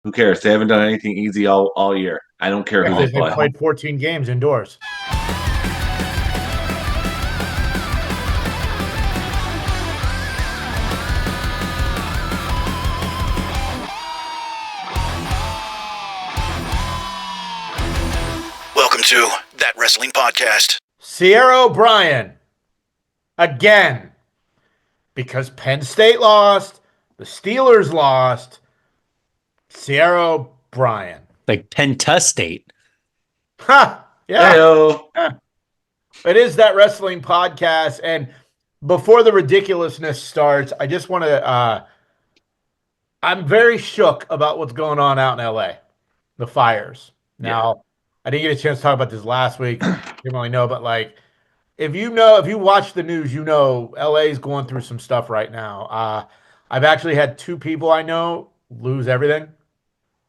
Who cares? They haven't done anything easy all year. I don't care who they They've play. played 14 games indoors. Welcome to That Wrestling Podcast. Cero Bryan again, because Penn State lost, the Steelers lost. Cero Bryan. Like Penta State. Ha! Yeah. Hey-o. It is That Wrestling Podcast. And before the ridiculousness starts, I just want to, I'm very shook about what's going on out in LA, the fires. Now, I didn't get a chance to talk about this last week. Didn't really know, but like, if you watch the news, you know LA is going through some stuff right now. I've actually had 2 people I know lose everything.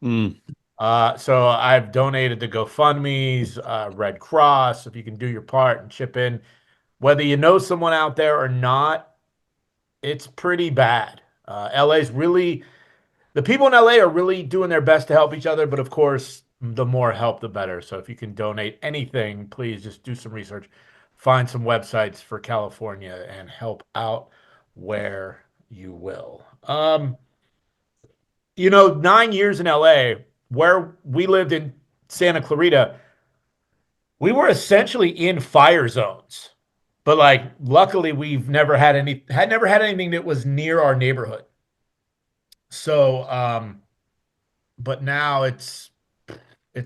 So I've donated to GoFundMe's, Red Cross. If you can do your part and chip in, whether you know someone out there or not, it's pretty bad. LA's really, the people in LA are really doing their best to help each other, but of course, the more help, the better. So if you can donate anything, please just do some research, find some websites for California, and help out where you will. 9 years in LA, where we lived in Santa Clarita, we were essentially in fire zones. But like, luckily, we've never had anything that was near our neighborhood. So, but now it's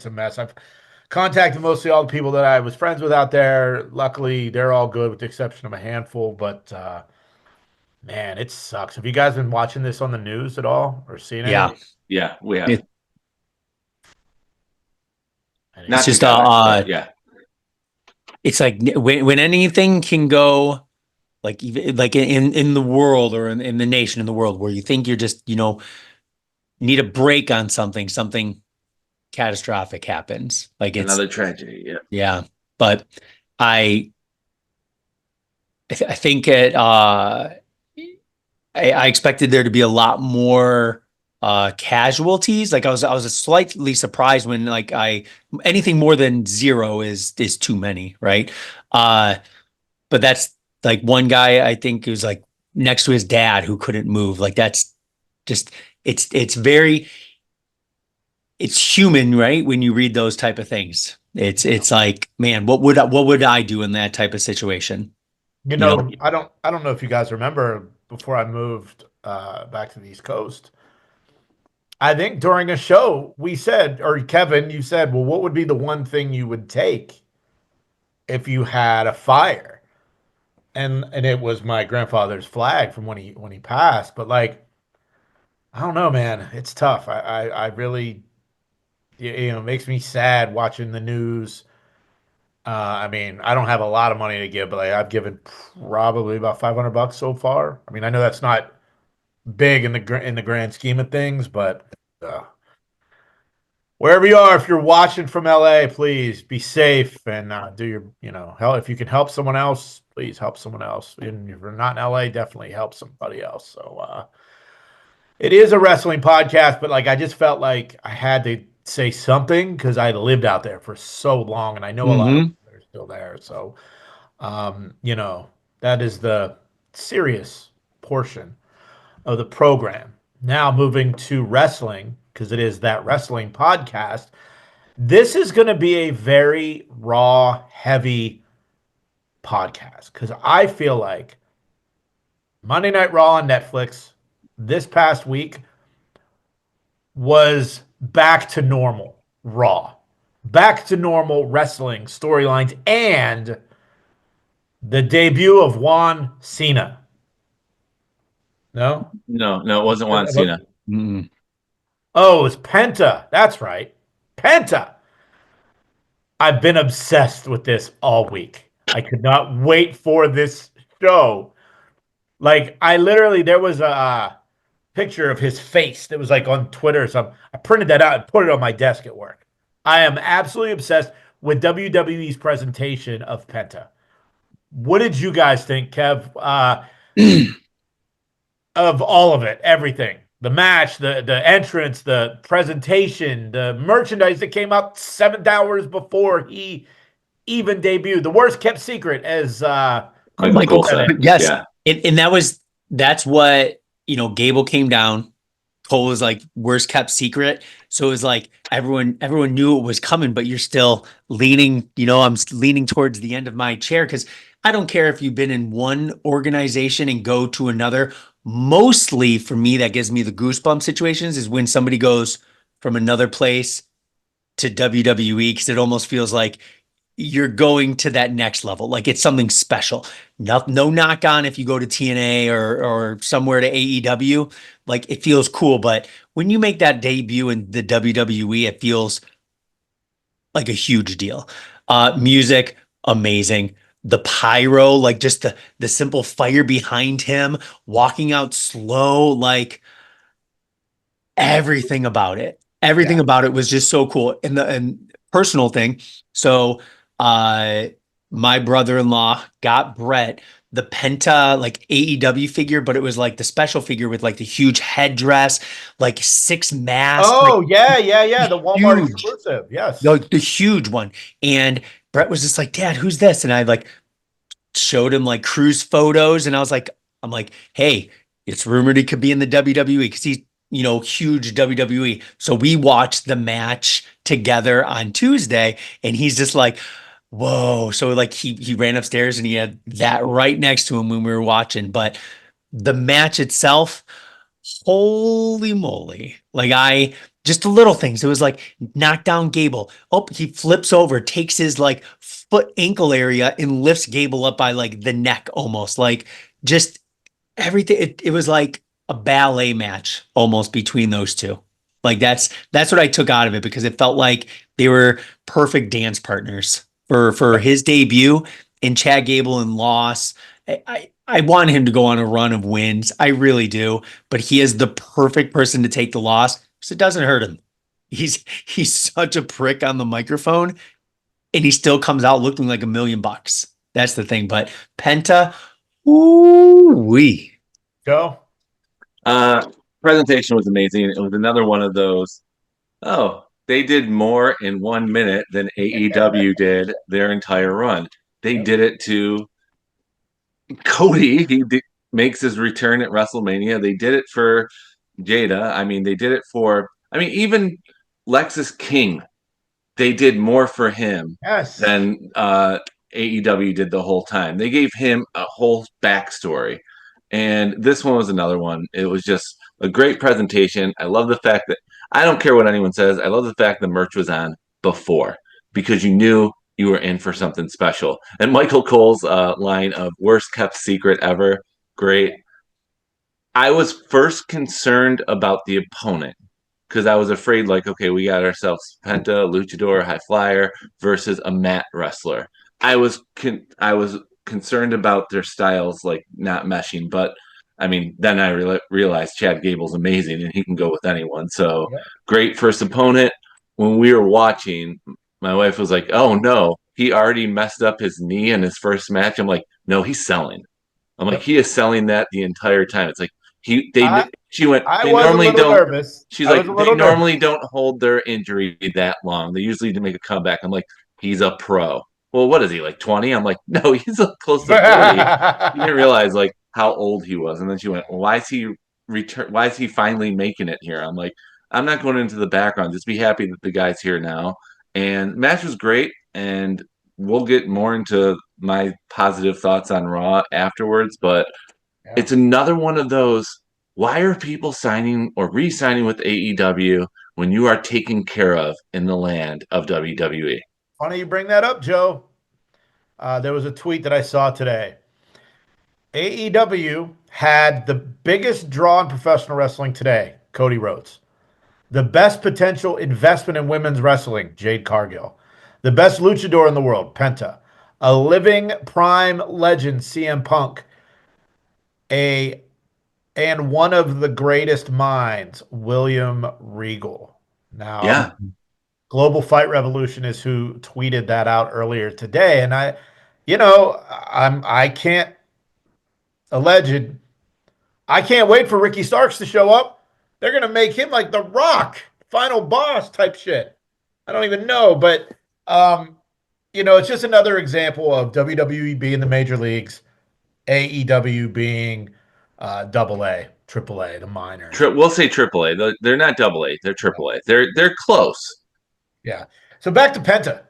a mess. I've contacted mostly all the people that I was friends with out there. Luckily, they're all good with the exception of a handful. But man, it sucks. Have you guys been watching this on the news at all or seen it? Yeah, we have. It's just yeah. It's like when anything can go, like in the world or in the nation, in the world, where you think you're just need a break on something catastrophic happens. Like it's another tragedy. Yeah. But I think it. I expected there to be a lot more casualties. Like I was slightly surprised when anything more than 0 is too many, right? But that's like one guy I think was like next to his dad who couldn't move. Like that's just it's human, right? When you read those type of things, it's like, man, what would I do in that type of situation? I don't know if you guys remember before I moved back to the East Coast. I think during a show we said, or Kevin, you said, well, what would be the one thing you would take if you had a fire? And it was my grandfather's flag from when he passed. But like, I don't know, man, it's tough. I really, it makes me sad watching the news. I mean, I don't have a lot of money to give, but like, I've given probably about $500 so far. I mean, I know that's not big in the grand scheme of things, but wherever you are, if you're watching from LA, please be safe and do your, help. If you can help someone else, please help someone else. And if you're not in LA, definitely help somebody else. So it is a wrestling podcast, but like I just felt like I had to say something because I lived out there for so long, and I know a lot of people are still there. So, that is the serious portion of the program. Now moving to wrestling, because it is That Wrestling Podcast. This is going to be a very raw, heavy podcast because I feel like Monday Night Raw on Netflix this past week was back to normal Raw, back to normal wrestling storylines, and the debut of Juan Cena. No, it wasn't Juan Cena. Oh, it was Penta. That's right, Penta. I've been obsessed with this all week. I could not wait for this show. Like, there was a picture of his face that was like on Twitter. So I printed that out and put it on my desk at work. I am absolutely obsessed with WWE's presentation of Penta. What did you guys think, Kev? Of all of it, everything. the match, the entrance, the presentation, the merchandise that came out 7 hours before he even debuted. The worst kept secret, as Michael Cole Cole said said, it. Yes. yeah. And that's what, Gable came down. Cole was like worst kept secret. So it was like everyone knew it was coming, but you're still leaning, I'm leaning towards the end of my chair because I don't care if you've been in one organization and go to another. Mostly for me, that gives me the goosebump situations is when somebody goes from another place to WWE because it almost feels like you're going to that next level. Like it's something special. No knock on if you go to TNA or somewhere to AEW. Like it feels cool. But when you make that debut in the WWE, it feels like a huge deal. Music, amazing. The pyro, like just the simple fire behind him, walking out slow, like everything about it. Everything Yeah. about it was just so cool. And personal thing. So uh my brother-in-law got Brett the Penta like AEW figure, but it was like the special figure with like the huge headdress, like six masks, like Oh, yeah. The Walmart huge, exclusive. Yes. the huge one. And Brett was just like, Dad, who's this? And I like showed him like cruise photos, and I'm like, hey, it's rumored he could be in the WWE because he's huge WWE. So we watched the match together on Tuesday, and he's just like, whoa. So like he ran upstairs and he had that right next to him when we were watching. But the match itself, holy moly. Like just the little things. It was like knock down Gable. Oh, he flips over, takes his like foot ankle area and lifts Gable up by like the neck almost. Like just everything. It was like a ballet match almost between those two. Like that's what I took out of it because it felt like they were perfect dance partners for his debut and Chad Gable and Loss. I want him to go on a run of wins. I really do, but he is the perfect person to take the loss because it doesn't hurt him. He's such a prick on the microphone, and he still comes out looking like $1,000,000. That's the thing. But Penta, ooh wee. Joe? Uh, Presentation was amazing. It was another one of those. Oh, they did more in 1 minute than AEW did their entire run. They Yep. did it to Cody. Makes his return at WrestleMania. They did it for Jada. I mean, they did it for. I mean, even Lexus King. They did more for him Yes. than AEW did the whole time. They gave him a whole backstory. And this one was another one. It was just a great presentation. I love the fact that I don't care what anyone says. I love the fact the merch was on before because you knew you were in for something special. And Michael Cole's line of worst kept secret ever, great. I was first concerned about the opponent because I was afraid, like, okay, we got ourselves Penta, Luchador, High Flyer versus a mat wrestler. I was concerned about their styles, like not meshing. But I mean, then I realized Chad Gable's amazing and he can go with anyone. So Yep. great first opponent. When we were watching, my wife was like, "Oh no, he already messed up his knee in his first match." I'm like, "No, he's selling." I'm like, Yep. he is selling that the entire time. It's like I she went, I they was a normally little don't. nervous. She's I was a like, they little nervous. normally don't hold their injury that long. They usually make a comeback. I'm like, he's a pro. Well, what is he, like 20? I'm like, no, he's close to 40. You didn't realize like how old he was. And then she went, well, why is he return? Why is he finally making it here? I'm like, I'm not going into the background. Just be happy that the guy's here now. And match was great. And we'll get more into my positive thoughts on Raw afterwards. But Yeah. it's another one of those. Why are people signing or re-signing with AEW when you are taken care of in the land of WWE? Funny you bring that up, Joe. There was a tweet that I saw today. AEW had the biggest draw in professional wrestling today, Cody Rhodes. The best potential investment in women's wrestling, Jade Cargill. The best luchador in the world, Penta. A living prime legend, CM Punk. A and one of the greatest minds, William Regal. Now, Yeah, Global Fight Revolution is who tweeted that out earlier today, and I can't alleged. I can't wait for Ricky Starks to show up. they're gonna make him like the Rock, final boss type shit. I don't even know, but it's just another example of WWE being the major leagues, AEW being double A, triple A, the minors. We'll say AAA. They're not double A. They're AAA. They're close. Yeah. So back to Penta.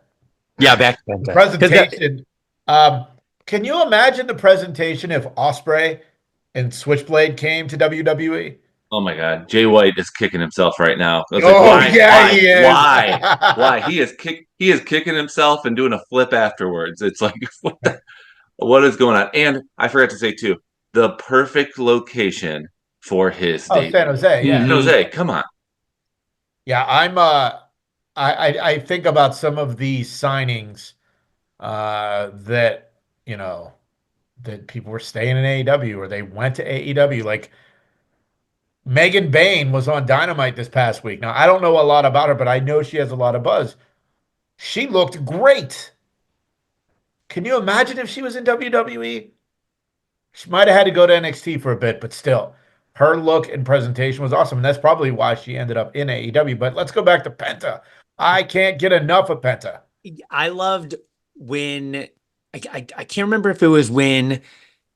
Yeah, back to The Penta. presentation. Um, can you imagine the presentation if Osprey and Switchblade came to WWE? Oh my God, Jay White is kicking himself right now. I was like, Oh why, yeah, why, he is. why? He is kicking himself and doing a flip afterwards. It's like, what is going on? And I forgot to say too, the perfect location for his Oh, San debut. Jose, yeah. San Jose, come on. Yeah, I think about some of these signings that you know that people were staying in AEW or they went to AEW. Like Megan Bain was on Dynamite this past week. Now I don't know a lot about her, but I know she has a lot of buzz. She looked great. Can you imagine if she was in WWE? She might have had to go to NXT for a bit, but still, her look and presentation was awesome. And that's probably why she ended up in AEW. But let's go back to Penta. I can't get enough of Penta. I loved when I can't remember if it was when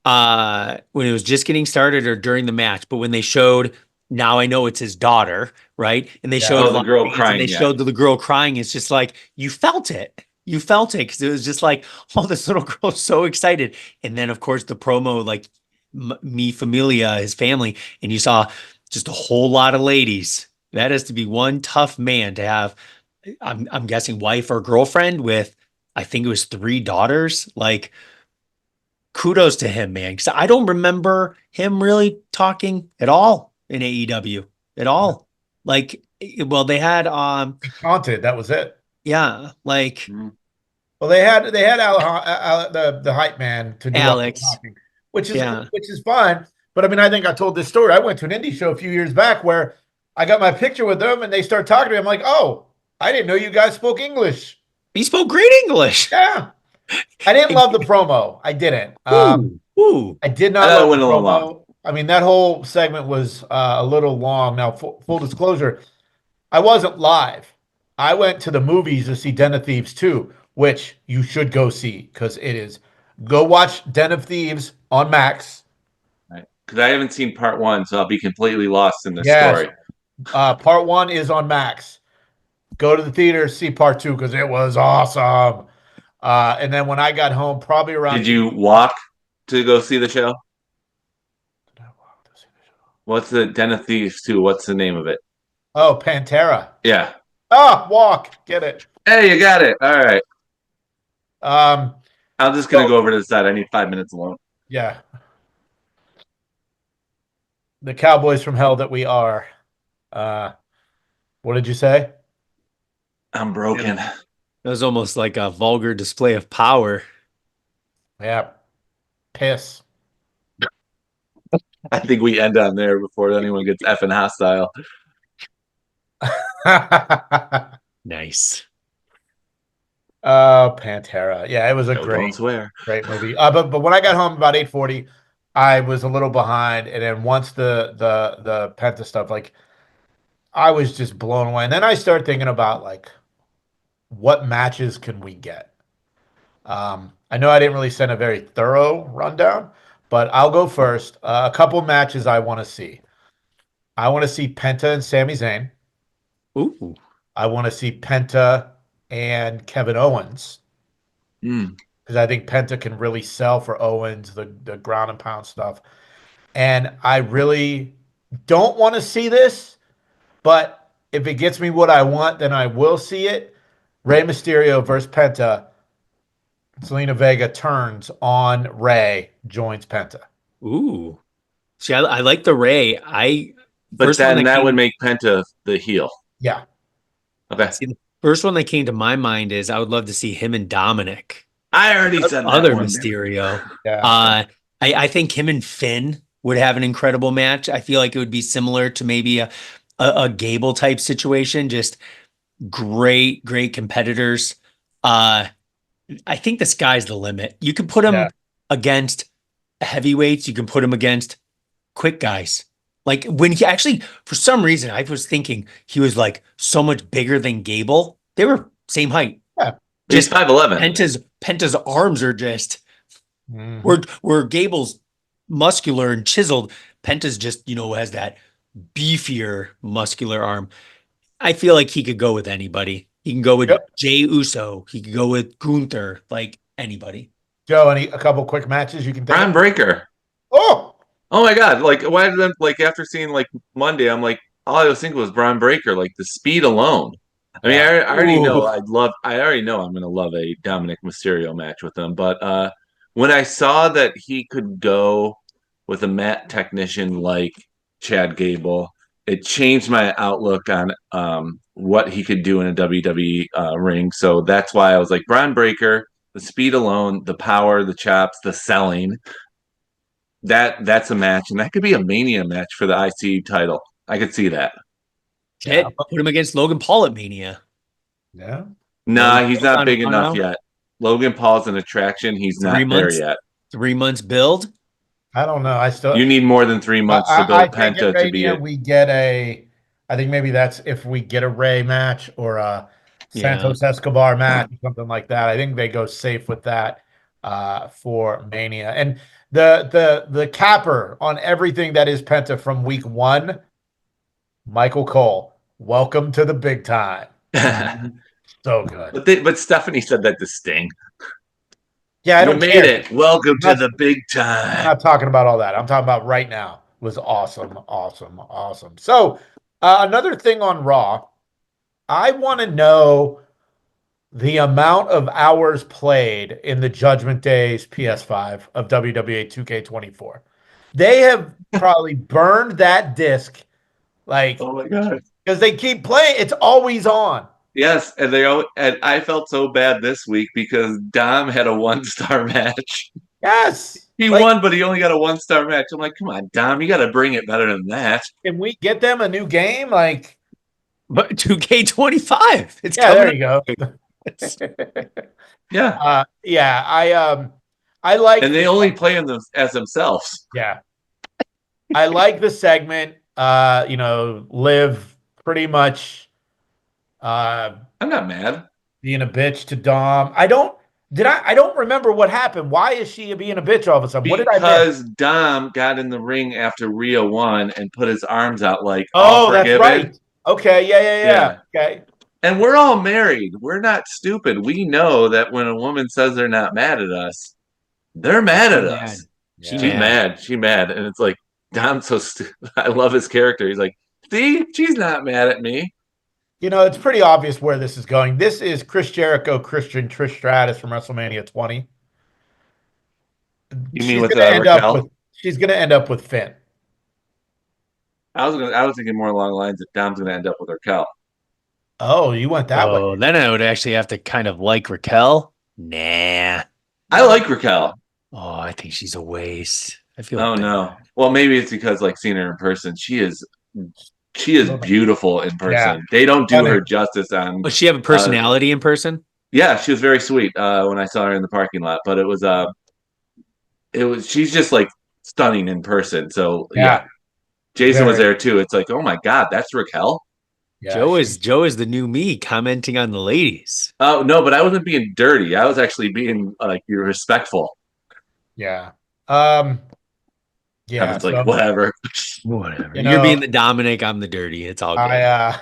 it was just getting started or during the match, but when they showed, now I know it's his daughter, right? And they Yeah. showed Oh, the girl and crying. they Yeah. showed the girl crying. It's just like you felt it. You felt it because it was just like, oh, this little girl's so excited. And then, of course, the promo, like me, familia, his family, and you saw just a whole lot of ladies. That has to be one tough man to have. I'm guessing wife or girlfriend with, I think it was 3 daughters. Like, kudos to him, man. Because I don't remember him really talking at all in AEW at all. Like, well, they had He taunted. That was it. yeah, like Mhm. Well, they had the hype man to do all the Alex. talking, which is Yeah. which is fine. But I mean, I think I told this story. I went to an indie show a few years back where I got my picture with them, and they start talking to me. I'm like, oh, I didn't know you guys spoke English. He spoke great English. Yeah, I didn't love the promo. I didn't. Ooh, ooh. I did I not thought it love the went a little long. promo. I mean, that whole segment was a little long. Now, full disclosure, I wasn't live. I went to the movies to see Den of Thieves 2, which you should go see because it is. Go watch Den of Thieves on Max. Right? Because I haven't seen part one, so I'll be completely lost in this Yes, story. part one is on Max. Go to the theater, see part two because it was awesome. And then when I got home, probably around Did 8 you walk to go see the show? Did I walk to see the show? What's the Den of Thieves 2? What's the name of it? Oh, Pantera. Yeah. Walk. Get it. Hey, you got it. All right. Um, I'm just gonna so go over to the side. I need 5 minutes alone. yeah, the Cowboys from hell that we are. Uh, what did you say? I'm broken. That was almost like a vulgar display of power. Yeah, piss. I think we end on there before anyone gets effing hostile. Nice. Pantera. Yeah, it was a No, don't swear. great movie. But when I got home about 8:40, I was a little behind, and then once the Penta stuff, like I was just blown away. And then I started thinking about like what matches can we get? I know I didn't really send a very thorough rundown, but I'll go first. A couple matches I want to see. I want to see Penta and Sami Zayn. Ooh. I want to see Penta and Kevin Owens Mm. because I think Penta can really sell for Owens, the ground and pound stuff. And I really don't want to see this, but if it gets me what I want, then I will see it. Rey Mysterio versus Penta. Selena Vega turns on Rey, joins Penta. Ooh. See, I like the Ray. I But first one then that that would came make Penta the heel. Yeah. Okay. see the first one that came to my mind is I would love to see him and Dominic. I already said that Other one. Mysterio. Yeah. I think him and Finn would have an incredible match. I feel like it would be similar to maybe a Gable type situation. Just great competitors. I think the sky's the limit. You can put Yeah. him against heavyweights. You can put him against quick guys Like when he actually, for some reason, I was thinking he was like so much bigger than Gable. They were same height. Yeah. He's Just 5'11". Penta's arms are just Mhm. where Gable's muscular and chiseled. Penta's just, has that beefier muscular arm. I feel like he could go with anybody. He can go with Yep. Jay Uso. He could go with Gunther, like anybody. Joe, a couple quick matches you can think Bron of? Breakker. Oh, Oh my God! Like, why did them like after seeing like Monday? I'm like, all I was thinking was Bron Breakker. Like the speed alone. I mean, yeah. I already know Ooh. I'd love. I already know I'm gonna love a Dominic Mysterio match with him. But when I saw that he could go with a mat technician like Chad Gable, it changed my outlook on what he could do in a WWE ring. So that's why I was like, Bron Breakker. The speed alone, the power, the chops, the selling that's a match, and that could be a Mania match for the IC title. I could see that. Yeah. Shit, put him against Logan Paul at Mania. Yeah. Logan Nah, he's Paul's not on big run enough now. yet. Logan Paul's an attraction. He's Three not there months, yet. 3 months build. I don't know. I still You need more than 3 months to I build think at Penta to be Mania a. we get I think maybe that's if we get a Ray match or a Yeah. Santos Escobar match or something like that. I think they go safe with that for Mania. And the capper on everything that is Penta from week one, Michael Cole. Welcome to the big time. Mhm. So good. But Stephanie said that to Sting. Yeah, I You don't made care. it. Welcome to Not, the big time. not talking about all that. I'm talking about right now. It was awesome, awesome, awesome. So another thing on Raw. I want to know the amount of hours played in the Judgment Days PS5 of WWE 2K24. They have probably burned that disc like Oh my god. because they keep playing. It's always on. Yes, and I felt so bad this week because Dom had a 1-star match. Yes. He Like, won, but he only got a 1-star match. I'm like, come on, Dom, you got to bring it better than that. can we get them a new game? Like, But 2K25, it's yeah, coming there up. you go. Yeah, Yeah, I like and the they only play them as themselves. yeah. I like the segment. Live pretty much uh I'm not mad being a bitch to Dom. I don't remember what happened. Why is she being a bitch all of a sudden? What did I miss? because Dom got in the ring after Rio won and put his arms out like all Oh, that's forgiven. right. Okay, yeah. Yeah. Okay. And we're all married. We're not stupid. We know that when a woman says they're not mad at us, they're mad She at mad. us. She Yeah. She's mad. mad. She's mad. And it's like, Dom's so stupid. I love his character. He's like, see, she's not mad at me. It's pretty obvious where this is going. This is Chris Jericho, Christian, Trish Stratus from WrestleMania 20. You mean with Raquel? She's gonna end up with Finn. I was thinking more along the lines that Dom's gonna end up with Raquel. Oh, you went that way. Oh, then I would actually have to kind of like Raquel. Nah. I like Raquel. Oh, I think she's a waste. I feel Oh bad. no. Well, maybe it's because like seeing her in person, she is beautiful in Yeah. person. They don't do her Stunning. justice on. Does she have a personality in person? Yeah, she was very sweet when I saw her in the parking lot. But it was she's just like stunning in person. So yeah, Yeah. Jason was Very. there too. It's like, oh my god, that's Raquel. Yeah. Joe is the new me commenting on the ladies. Oh no, but I wasn't being dirty. I was actually being like you're respectful. Yeah. I Yeah. was like, So, whatever. Whatever. you You're being know, the Dominic, I'm the dirty. It's all good.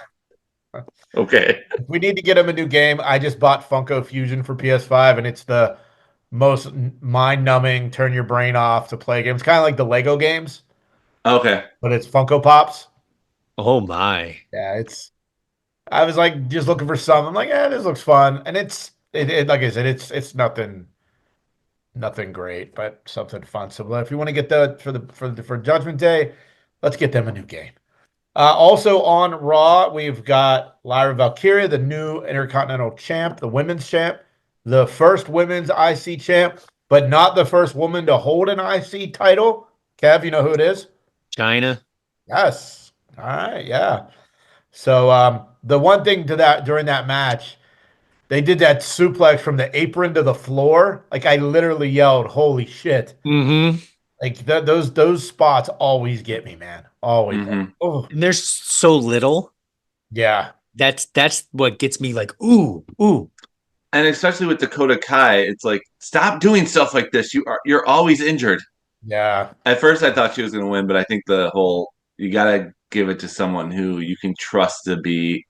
Okay. we need to get him a new game. I just bought Funko Fusion for PS5, and it's the most mind-numbing, turn your brain off to play games. Kind of like the Lego games, Okay. but it's Funko Pops. Oh my. Yeah, I was like just looking for something. I'm like, yeah, this looks fun, and like I said, it's nothing great, but something fun. So if you want to get the for Judgment Day, let's get them a new game. Also on Raw, we've got Lyra Valkyria, the new Intercontinental Champ, the Women's Champ, the first Women's IC Champ, but not the first woman to hold an IC title. Kev, you know who it is? China. Yes. All right. Yeah. So the one thing to that during that match, they did that suplex from the apron to the floor. Like I literally yelled, "Holy shit!" Mm-hmm. Like those spots always get me, man. Always. Hmm. Oh, And there's so little. yeah. That's what gets me like, ooh, ooh. And especially with Dakota Kai, it's like, stop doing stuff like this. You're always injured. Yeah. At first, I thought she was going to win, but I think the whole you got to give it to someone who you can trust to be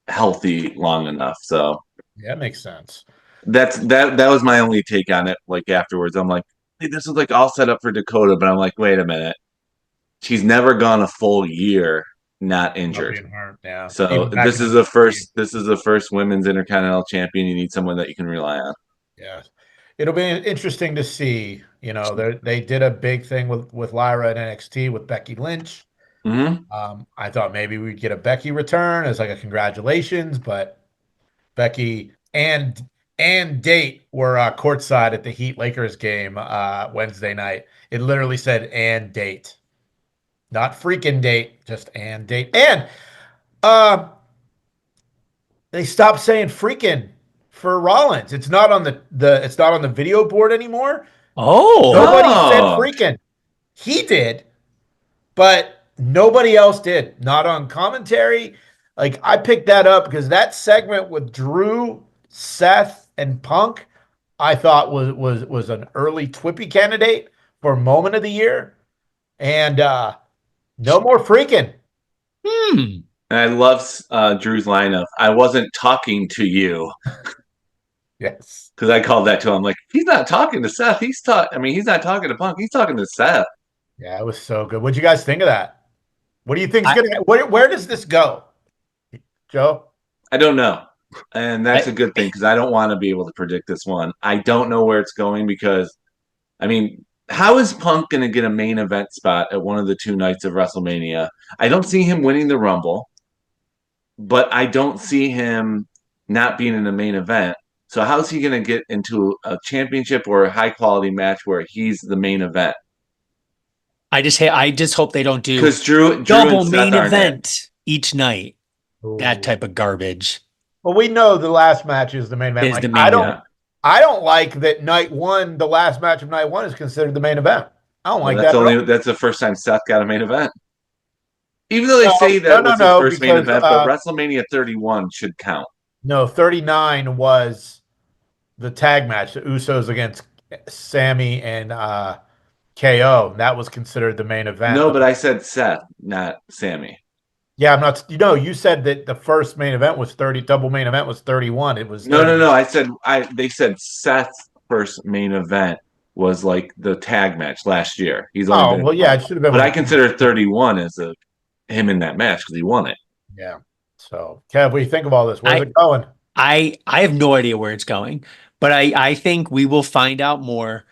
healthy long enough. So Yeah, makes sense. that was my only take on it. Like afterwards, I'm like, hey, this is like all set up for Dakota, but I'm like, wait a minute, she's never gone a full year not Not injured. being hurt. Yeah. So Even back in the this is the first women's intercontinental champion. You need someone that you can rely on. yeah. It'll be interesting to see. They did a big thing with Lyra at NXT with Becky Lynch. Hmm. I thought maybe we'd get a Becky return as like a congratulations, but Becky and Date were courtside at the Heat Lakers game Wednesday night. It literally said and Date, not freaking Date, just and Date. And uh, they stopped saying freaking for Rollins. It's not on it's not on the video board anymore. Oh, Nobody said Oh, freaking. He did, but nobody else did. Not on commentary. Like I picked that up because that segment with Drew, Seth, and Punk, I thought was an early Twippy candidate for moment of the year. And no more freaking. hmm. and I love Drew's line of "I wasn't talking to you" Yes. because I called that to him. Like he's not talking to Seth. I mean, he's not talking to Punk. He's talking to Seth. Yeah, it was so good. What'd you guys think of that? What do you think's I, gonna where does this go, Joe? I don't know. And that's a I good thing because I don't want to be able to predict this one. I don't know where it's going because, I mean, how is Punk going to get a main event spot at one of the two nights of WrestleMania? I don't see him winning the Rumble, but I don't see him not being in the main event. So how's he going to get into a championship or a high quality match where he's the main event? I just hope they don't do Because Drew and double Seth main aren't in. event each night. That Ooh. type of garbage Well, we know the last match is the main event. is Like the main event. Yeah. I don't like that night one, the last match of night one is considered the main event. I don't Well, like that at all. that's the first time Seth got a main event. Even though they No, say no, that no, was his no, first main because event, but WrestleMania 31 should count. no, 39 was the tag match, the Usos against Sammy and KO. That was considered the main event. No, but I said Seth, not Sammy. Yeah, I'm not, you said that the first main event was 30, double main event was 31. It was No, 30. no, no. I said they said Seth's first main event was like the tag match last year. He's only Oh, been in well, yeah, it one. should have been But I with consider 31 as a him in that match because he won it. yeah. So, Kev, what do you think of all this? Where's I it going? I have no idea where it's going, but I think we will find out more.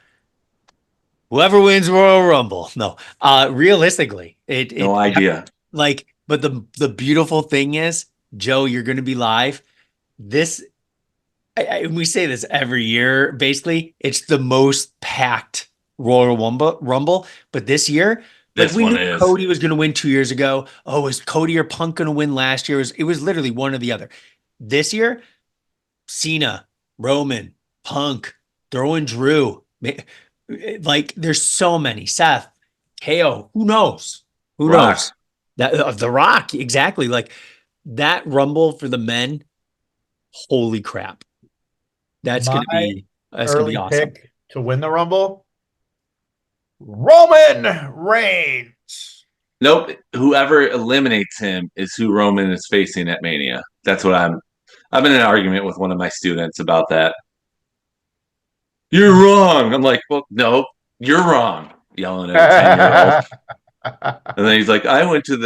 Whoever wins Royal Rumble. No. Realistically, No idea. like, but the beautiful thing is, Joe, you're gonna be live. This we say this every year, basically. It's the most packed Royal Rumble. But this year, like This we one knew is. Cody was going to win 2 years ago. Oh, was Cody or Punk going to win last year? It was literally one or the other. This year, Cena, Roman, Punk, throwing Drew. Like there's so many. Seth, KO. Who knows? Who Rock. knows? That The Rock, exactly. Like that Rumble for the men. Holy crap! That's My gonna be that's gonna be early awesome. pick to win the Rumble, Roman Reigns. Nope. Whoever eliminates him is who Roman is facing at Mania. That's what I'm in an argument with one of my students about that. You're wrong. I'm like, well, no, you're wrong. Yelling at a 10-year-old. And then he's like, I went to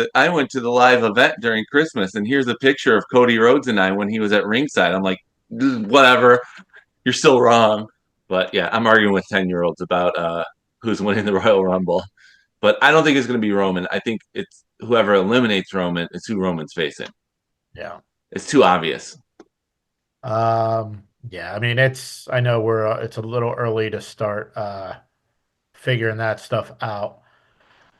the live event during Christmas, and here's a picture of Cody Rhodes and I when he was at ringside. I'm like, whatever, you're still wrong. But yeah, I'm arguing with 10-year-olds about who's winning the Royal Rumble. But I don't think it's going to be Roman. I think it's whoever eliminates Roman is who Roman's facing. Yeah. It's too obvious. Yeah, I mean I know it's a little early to start figuring that stuff out.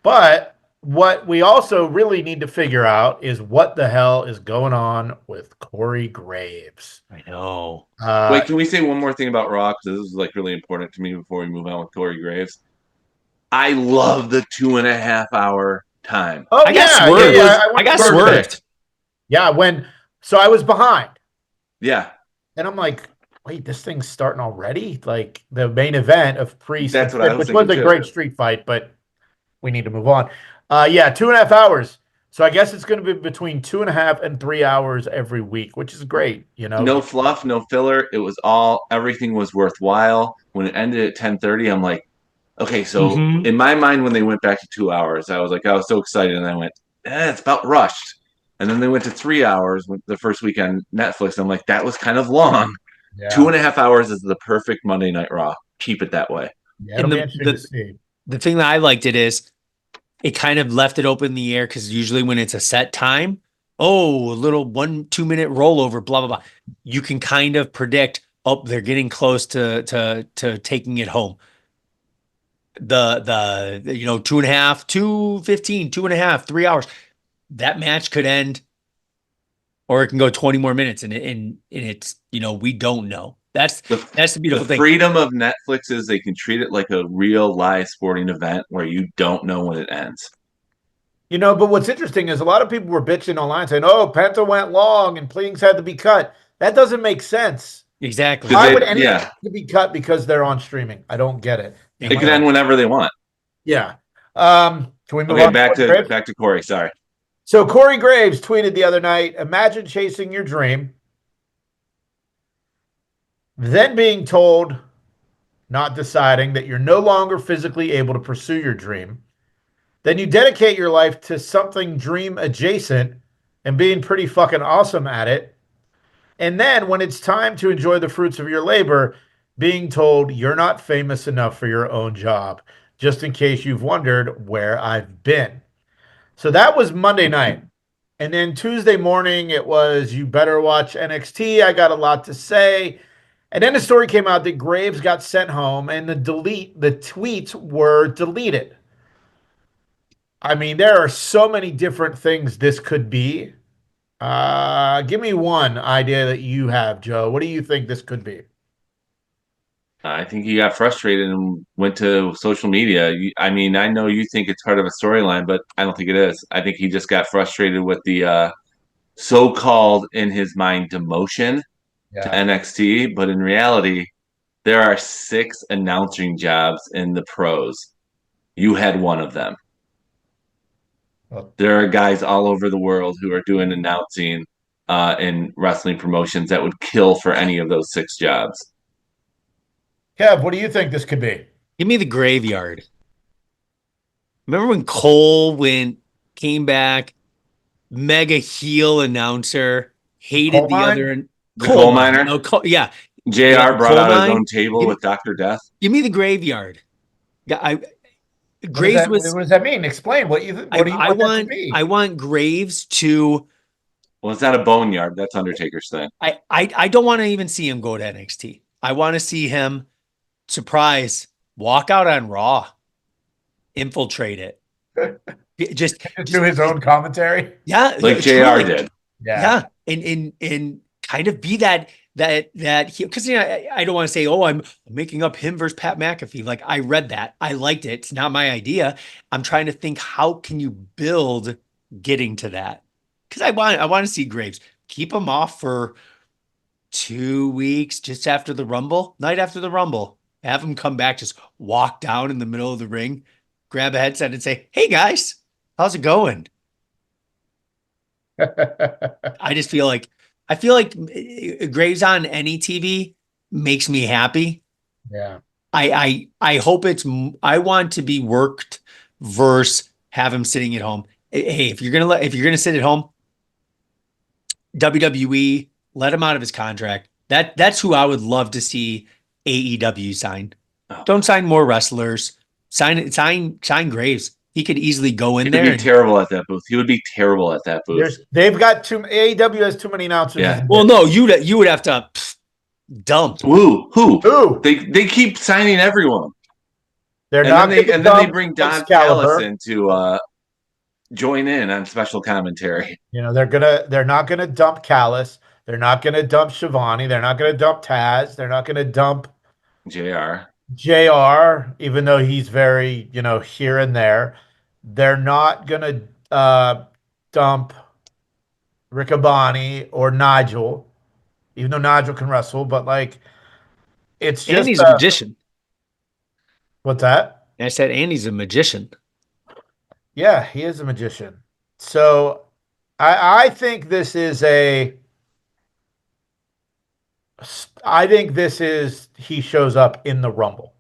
But what we also really need to figure out is what the hell is going on with Corey Graves. I know. Wait, can we say one more thing about Raw? Because this is like really important to me before we move on with Corey Graves. I love the 2.5 hour time. Oh I got yeah, swerved. I I went got perfect. swerved. Yeah, so I was behind, Yeah, and I'm like, wait, this thing's starting already? Like the main event of Priest and that's what I Finn, was which was thinking a too. great street fight, but we need to move on. Yeah, 2.5 hours. So I guess it's going to be between 2.5 and 3 hours every week, which is great. No fluff, no filler. It was all everything was worthwhile. When it ended at 10:30, I'm like, okay, so Mm-hmm. in my mind, when they went back to 2 hours, I was so excited, and I went, it's about rushed. And then they went to 3 hours with the first week on Netflix. I'm like, that was kind of long. Two Yeah, and a half hours is the perfect Monday Night Raw. Keep it that way. yeah, it'll And be the interesting to the see. the thing that I liked it is it kind of left it open in the air because usually when it's a set time, oh, a little 1-2 minute rollover, blah blah blah. You can kind of predict, oh, they're getting close to taking it home. The 2.5, 2:15, 2.5, 3 hours. That match could end, or it can go 20 more minutes, and it's we don't know. The That's the the beautiful thing. freedom of Netflix is they can treat it like a real live sporting event where you don't know when it ends. But what's interesting is a lot of people were bitching online saying, "Oh, Penta went long and things had to be cut." That doesn't make sense. Exactly. Because Why would it, anything yeah, have to be cut because they're on streaming? I don't get it. it can end whenever they want. Yeah. Can we move Okay, on to Corey Graves? back to Corey. Sorry. So Corey Graves tweeted the other night, imagine chasing your dream, then being told, not deciding that you're no longer physically able to pursue your dream. Then you dedicate your life to something dream adjacent and being pretty fucking awesome at it. And then when it's time to enjoy the fruits of your labor, being told you're not famous enough for your own job, just in case you've wondered where I've been. So that was Monday night. And then Tuesday morning, it was you better watch NXT. I got a lot to say. And then the story came out that Graves got sent home and the tweets were deleted. I mean, there are so many different things this could be. Give me one idea that you have, Joe. What do you think this could be? I think he got frustrated and went to social media. I mean, I know you think it's part of a storyline, but I don't think it is. I think he just got frustrated with the so-called, in his mind, demotion to Yeah. NXT. But in reality, there are 6 announcing jobs in the pros. You had one of them. Well, There are guys all over the world who are doing announcing in wrestling promotions that would kill for any of those 6 jobs. Kev, what do you think this could be? Give me the graveyard. Remember when Cole came back, mega heel announcer, hated Coal the mine? other The coal coal mine. miner, No, yeah, JR brought coal out his own mine. table Give, with Dr. Death. give me the graveyard. Yeah, What does Graves that was. what does that mean? Explain what do you I want that to want be? Graves to. Well, it's not a boneyard. That's Undertaker's thing. I don't want to even see him go to NXT. I want to see him surprise, walk out on Raw, infiltrate it. Just, Just do his own commentary? yeah, Like JR truly. did. Yeah. Yeah, and kind of be that because I don't want to say, oh, I'm making up him versus Pat McAfee. Like I read that, I liked it. It's not my idea. I'm trying to think, how can you build getting to that? Because I want to see Graves, keep him off for 2 weeks, just after the Rumble, night after the Rumble, have him come back, just walk down in the middle of the ring, grab a headset, and say, "Hey guys, how's it going?" I just feel like Graves on any TV makes me happy. Yeah. I hope I want to be worked versus have him sitting at home. Hey, if you're gonna sit at home, WWE, let him out of his contract. That's who I would love to see AEW sign. Oh, Don't sign more wrestlers. Sign Graves. He could easily go he in would there be and terrible at that booth. He would be terrible at that booth. They've got AEW has too many announcers. Yeah. well, no, you would have to dump. Who? Who? They keep signing everyone, They're and then not they going to they dump bring Don Callis Excalibur. in to join in on special commentary. They're not gonna dump Callis. They're not gonna dump Shivani. They're not gonna dump Taz. They're not gonna dump JR. JR, even though he's very, here and there, they're not gonna dump Riccaboni or Nigel, even though Nigel can wrestle, but like it's And just he's a magician. what's that? And I said, and he's a magician. Yeah, he is a magician. So I think this is he shows up in the Rumble.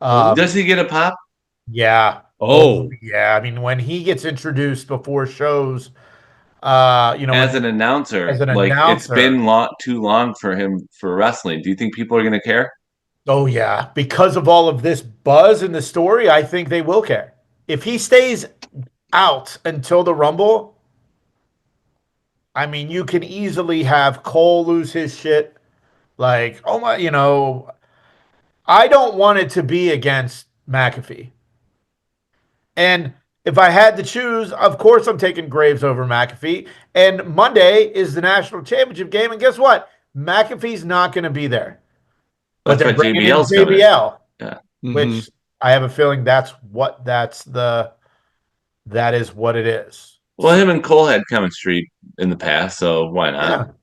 Oh, Does he get a pop Yeah. Oh, oh, yeah. I mean, when he gets introduced before shows, as an announcer? as an Like it's announcer, been too long for him for wrestling. Do you think people are going to care? oh yeah, because of all of this buzz in the story, I think they will care. If he stays out until the Rumble, I mean, you can easily have Cole lose his shit. Like, oh my, I don't want it to be against McAfee. And if I had to choose, of course I'm taking Graves over McAfee. And Monday is the national championship game. And guess what? McAfee's not going to be there. But That's they're why bringing in JBL's coming in. JBL, Yeah. hmm which I have a feeling that is what it is. Well, So, him and Cole had chemistry in the past, so why not?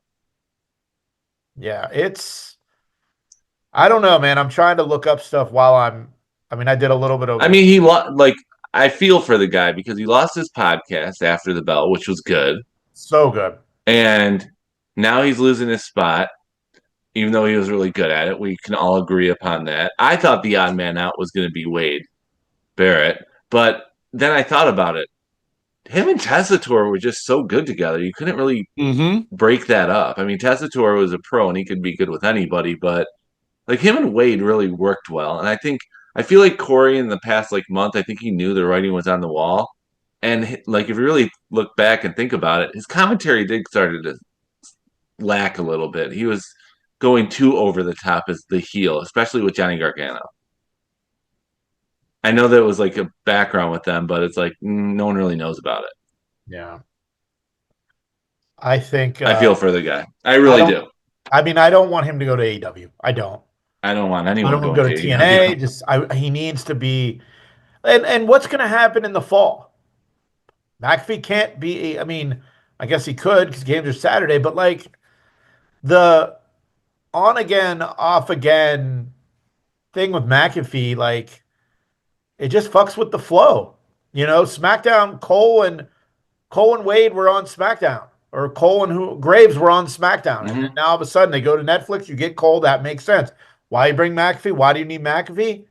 yeah. Yeah, I don't know, man. I'm trying to look up stuff I mean, I did a little bit I of mean, like I feel for the guy because he lost his podcast after the bell, which was good, so good. and now he's losing his spot, even though he was really good at it. We can all agree upon that. I thought the odd man out was going to be Wade Barrett, but then I thought about it. Him and Tessitore were just so good together. You couldn't really hmm break that up. I mean, Tessitore was a pro and he could be good with anybody, but like him and Wade really worked well. And I feel like Corey in the past like month, I think he knew the writing was on the wall. And like if you really look back and think about it, his commentary did started to lack a little bit. He was going too over the top as the heel, especially with Johnny Gargano. I know that was like a background with them, but it's like no one really knows about it. Yeah. I think I feel for the guy. I I really don't do. I mean, I don't want him to go to AEW. I don't. I don't want I anyone don't want him going to go to to AEW. TNA. He needs to be and what's going to happen in the fall? McAfee can't be I mean, I guess he could because games are Saturday, but like the on again, off again thing with McAfee, like it just fucks with the flow. SmackDown, Cole and Wade were on SmackDown, or Cole and Graves were on SmackDown, and then Hmm. now all of a sudden they go to Netflix. You get Cole, that makes sense. Why you bring McAfee? Why do you need McAfee?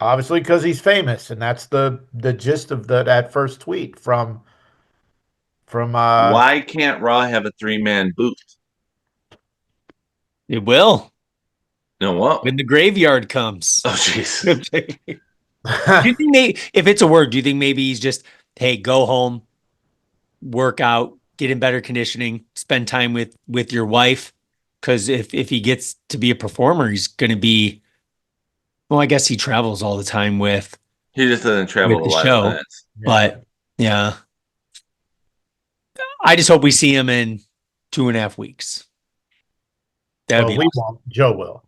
Obviously, because he's famous, and that's the gist of that first tweet from. Why can't Raw have a 3-man booth? It will No, what? when the graveyard comes. Oh, jeez. Do you think if it's a word, do you think maybe he's just, hey, go home, work out, get in better conditioning, spend time with your wife? Because if he gets to be a performer, he's going to be. Well, I guess he travels all the time He just doesn't travel with to the live show, events. Yeah. but yeah, I just hope we see him in 2.5 weeks. That would Well, be we awesome. won't. Joe will.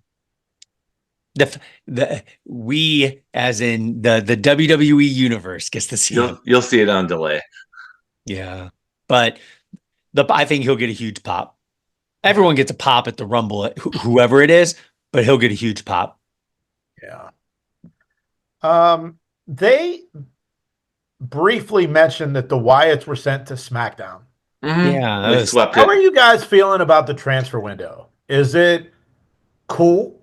The we as in the WWE universe gets to see him. You'll see it on delay. Yeah, but I think he'll get a huge pop. Everyone gets a pop at the Rumble, whoever it is, but he'll get a huge pop. Yeah. They briefly mentioned that the Wyatts were sent to SmackDown. Yeah, that They was swept How it. are you guys feeling about the transfer window? Is it cool?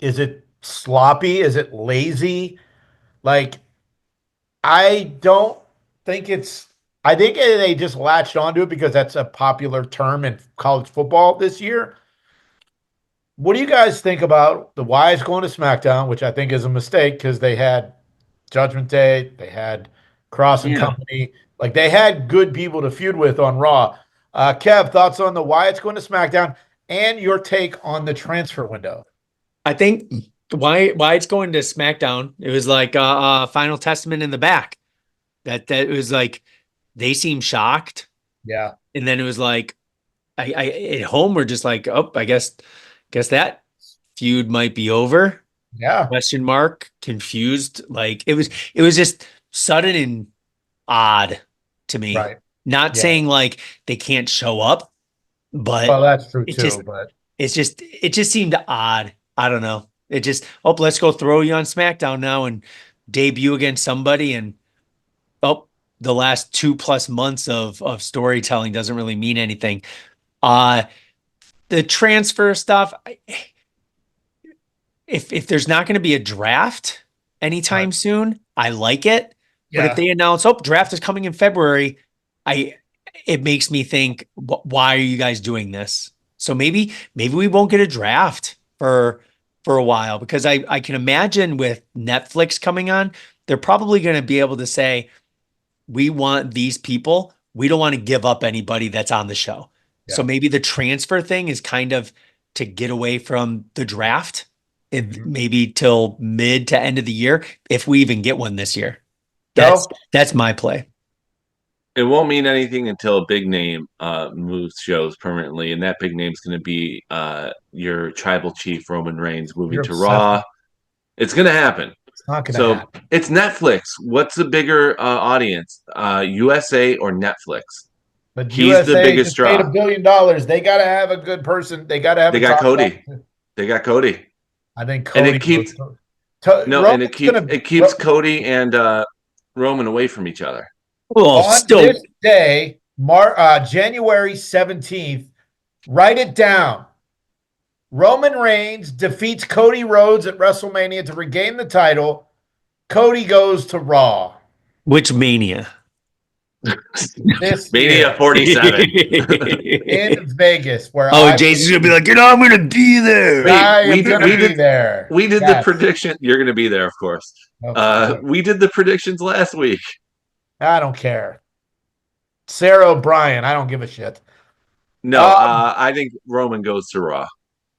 Is it sloppy? Is it lazy? Like, I don't think it's. I think they just latched onto it because that's a popular term in college football this year. What do you guys think about the Wyatts going to SmackDown, which I think is a mistake because they had Judgment Day, they had Cross and Yeah. Company, like they had good people to feud with on Raw. Kev, thoughts on the Wyatts going to SmackDown and your take on the transfer window? I think why it's going to SmackDown. It was like Final Testament in the back. That it was like they seemed shocked, Yeah. and then it was like I at home we're just like, oh, I guess that feud might be over. Yeah. Question mark, confused. Like it was just sudden and odd to me. Right. Not Yeah. saying like they can't show up, but Well, that's true it just too. But it just seemed odd. I don't know. It just, oh, let's go throw you on SmackDown now and debut against somebody. And oh, the last 2+ months of storytelling doesn't really mean anything. Uh the transfer stuff, if there's not going to be a draft right. anytime soon, I like it. But if Yeah. they announce, oh, draft is coming in February, I it makes me think, why are you guys doing this? So maybe we won't get a draft for a while, because I can imagine with Netflix coming on, they're probably going to be able to say, we want these people. We don't want to give up anybody that's on the show. So Yeah. maybe the transfer thing is kind of to get away from the draft, Mhm. maybe till mid to end of the year, if we even get one this year. That's Joe. that's my play. It won't mean anything until a big name moves shows permanently, and that big name is going to be your tribal chief Roman Reigns moving You're to obsessed. Raw. It's going to happen. It's not going to So happen. it's Netflix. What's the bigger audience, USA or Netflix? But He's the USA biggest just paid draw. $1 billion. They got to have a good person. They got to have They a got top dog. Cody. They got Cody, I think and Cody it goes keeps no, and Roman's gonna it keeps Cody and Roman away from each other. Well, on still, this day, January 17th. Write it down. Roman Reigns defeats Cody Rhodes at WrestleMania to regain the title. Cody goes to Raw which mania? this Mania year 47. in Vegas, where Oh, I Jason's will gonna be be. like, I'm gonna be there. Wait, I am going to be there. we did the Yes, prediction. You're going to be there, of course. of course. We did the predictions last week. I don't care. Sarah O'Brien, I don't give a shit. No, Um, I think Roman goes to Raw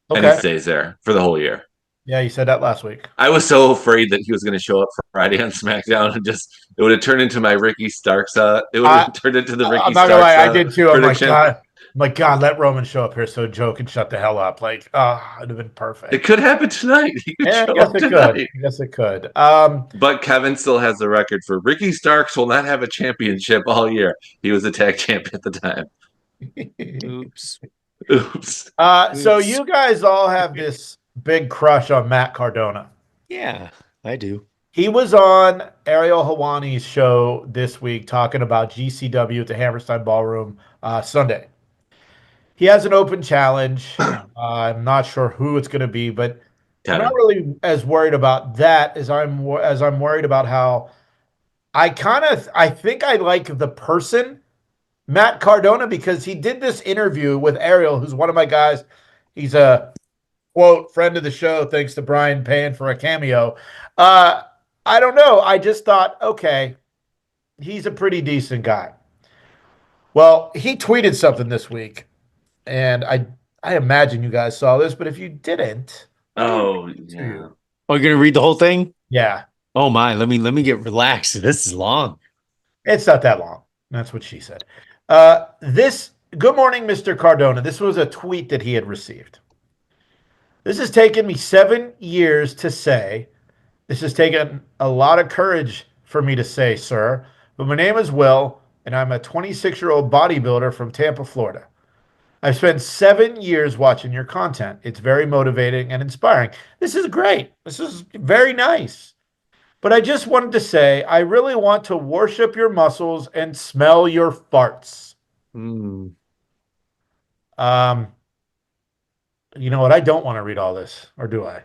and he okay. stays there for the whole year. Yeah, you said that last week. I was so afraid that he was going to show up for Friday on SmackDown and just it would have turned into my Ricky Starks. It would I have turned into the I'm Ricky not gonna Starks lie, I did too. prediction. I'm like, God, let Roman show up here so Joe can shut the hell up. Like, it'd have been It perfect. could happen tonight. He could Yeah, I show guess up it could. tonight. I guess it could. But Kevin still has the record for Ricky Starks will not have a championship all year. He was a tag champ at the time. Oops. Oops. So Oops. you guys all have this big crush on Matt Cardona. Yeah, I do. He was on Ariel Hawani's show this week talking about GCW at the Hammerstein Ballroom Sunday. He has an open challenge. I'm not sure who it's going to be, but I'm not Kevin. really as worried about that as I'm worried about how I think I like the person Matt Cardona because he did this interview with Ariel, who's one of my guys. He's a quote friend of the show, thanks to Brian paying for a cameo. Uh, I don't know. I just thought, okay, he's a pretty decent guy. Well, he tweeted something this week, and I imagine you guys saw this, but if you didn't, let me read Oh it to yeah. you. Oh, you're gonna read the whole thing? Yeah, Oh my, let me get relaxed. This is long. it's not that long. That's what she said. This good morning, Mr. Cardona. This was a tweet that he had received. This has taken me 7 years to say. This has taken a lot of courage for me to say, sir. But my name is Will, and I'm a 26-year-old bodybuilder from Tampa, Florida. I've spent 7 years watching your content. It's very motivating and inspiring. This is great. This is very nice. But I just wanted to say, I really want to worship your muscles and smell your farts. Mm. Um, you know what? I don't want to read all this, or do I?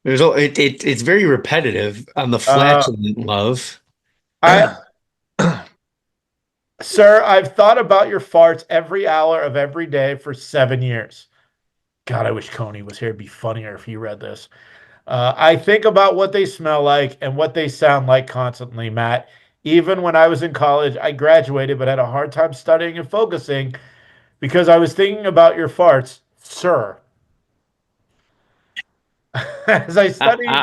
It's very repetitive on the Uh, flatulent love. I, sir, I've thought about your farts every hour of every day for 7 years. God, I wish Coney was here. It'd be funnier if he read this. I think about what they smell like and what they sound like constantly, Matt. Even when I was in college, I graduated but had a hard time studying and focusing because I was thinking about your farts, sir. As I studied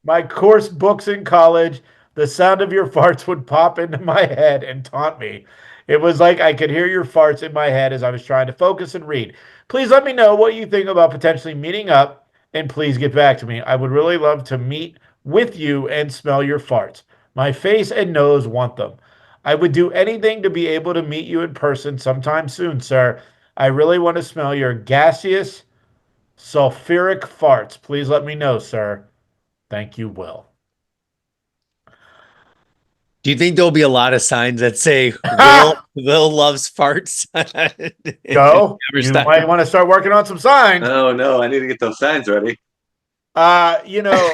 my course books in college, the sound of your farts would pop into my head and taunt me. It was like I could hear your farts in my head as I was trying to focus and read. Please let me know what you think about potentially meeting up and please get back to me. I would really love to meet with you and smell your farts. My face and nose want them. I would do anything to be able to meet you in person sometime soon, sir. I really want to smell your gaseous, sulfuric farts. Please let me know, sir. Thank you, Will. Do you think there'll be a lot of signs that say Will loves farts? Joe, you Never might want to start working on some signs. Oh no, I need to get those signs ready. You know,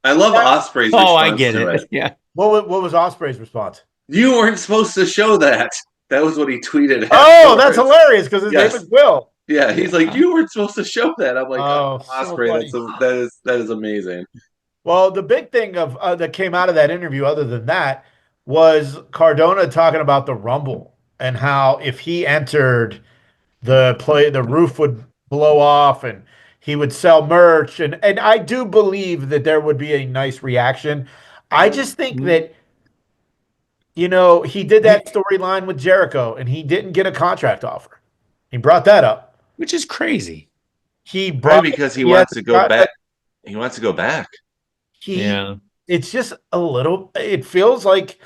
I love Osprey's Oh, I response get to it. it. Yeah. what was Osprey's response? You weren't supposed to show that. That was what he tweeted Oh, that's afterwards. hilarious because his name is Yes. Will. Yeah, he's like, you weren't supposed to show that. I'm like, Oh, oh, so Osprey, funny. that is amazing. Well, the big thing of that came out of that interview, other than that, was Cardona talking about the Rumble and how if he entered the roof would blow off and he would sell merch, and I do believe that there would be a nice reaction. I just think that he did that storyline with Jericho and he didn't get a contract offer. He brought that up. Which is crazy. He Probably brought because he he had wants to go back. He wants to go back. he Yeah. it's just a little it feels like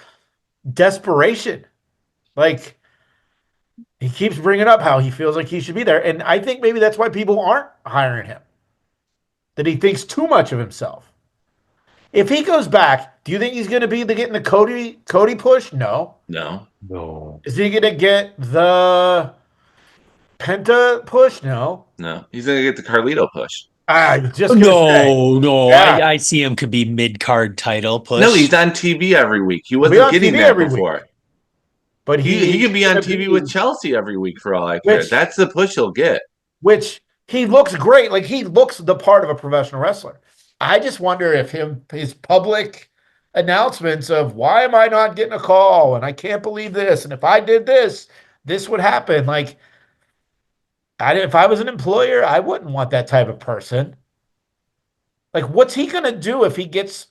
desperation. Like he keeps bringing up how he feels like he should be there. And I think maybe that's why people aren't hiring him, that he thinks too much of himself. If he goes back, do you think he's going to be getting the Cody push? No. No, No. Is he going to get the Penta push? No. no. He's gonna get the Carlito push. I was just going to say, No. yeah, I see him could be mid-card title push. No, he's on TV every week. He he'll be wasn't on getting TV that every week. before. But He could be on gonna TV with Chelsea every week for all I care. which That's the push he'll get. which he looks great. Like he looks the part of a professional wrestler. I just wonder if his public announcements of why am I not getting a call and I can't believe this and if I did this, this would happen. Like if I was an employer, I wouldn't want that type of person. Like what's he gonna do if he gets